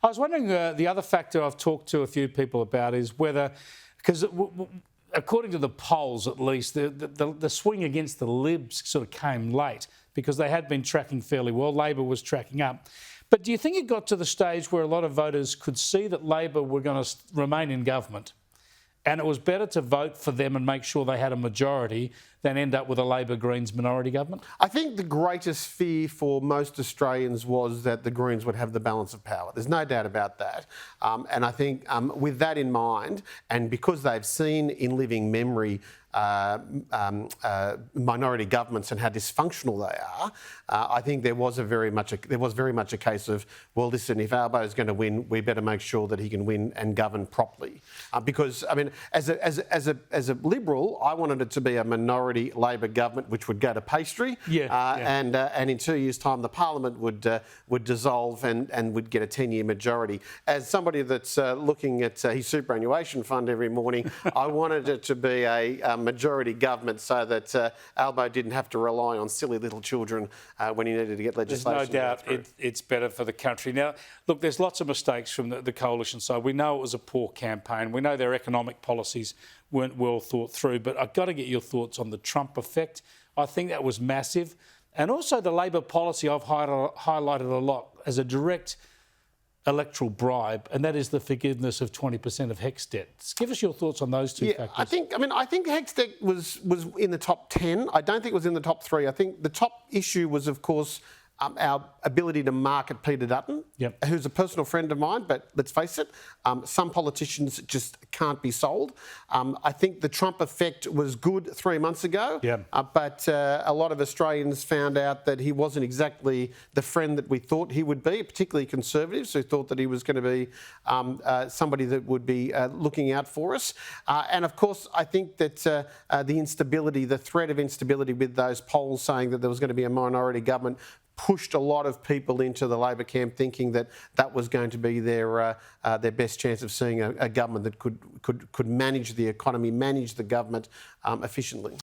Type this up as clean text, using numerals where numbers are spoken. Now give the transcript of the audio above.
I was wondering, the other factor I've talked to a few people about is whether, because according to the polls at least, the swing against the Libs sort of came late because they had been tracking fairly well. Labor was tracking up. But do you think it got to the stage where a lot of voters could see that Labor were going to remain in government and it was better to vote for them and make sure they had a majority than end up with a Labor-Greens minority government? I think the greatest fear for most Australians was that the Greens would have the balance of power. There's no doubt about that. And I think with that in mind, and because they've seen in living memory minority governments and how dysfunctional they are, I think there was very much a case of, well, listen, if Albo is going to win, we better make sure that he can win and govern properly. Because I mean, as a Liberal, I wanted it to be a minority Labor government which would go to pastry, and in 2 years' time the Parliament would dissolve and would get a 10-year majority. As somebody that's looking at his superannuation fund every morning, I wanted it to be a majority government so that Albo didn't have to rely on silly little children when he needed to get legislation. There's no doubt it's better for the country. Now, look, there's lots of mistakes from the coalition side. We know it was a poor campaign. We know their economic policies weren't well thought through, but I've got to get your thoughts on the Trump effect. I think that was massive. And also the Labor policy I've highlighted a lot as a direct electoral bribe, and that is the forgiveness of 20% of HECS debt. Give us your thoughts on those two factors. I think HECS debt was in the top 10. I don't think it was in the top 3. I think the top issue was, of course, our ability to market Peter Dutton, who's a personal friend of mine, but let's face it, some politicians just can't be sold. I think the Trump effect was good 3 months ago, but a lot of Australians found out that he wasn't exactly the friend that we thought he would be, particularly Conservatives who thought that he was going to be somebody that would be looking out for us. And of course, I think that the instability, the threat of instability with those polls saying that there was going to be a minority government pushed a lot of people into the Labor camp thinking that that was going to be their best chance of seeing a government that could manage the economy, manage the government efficiently.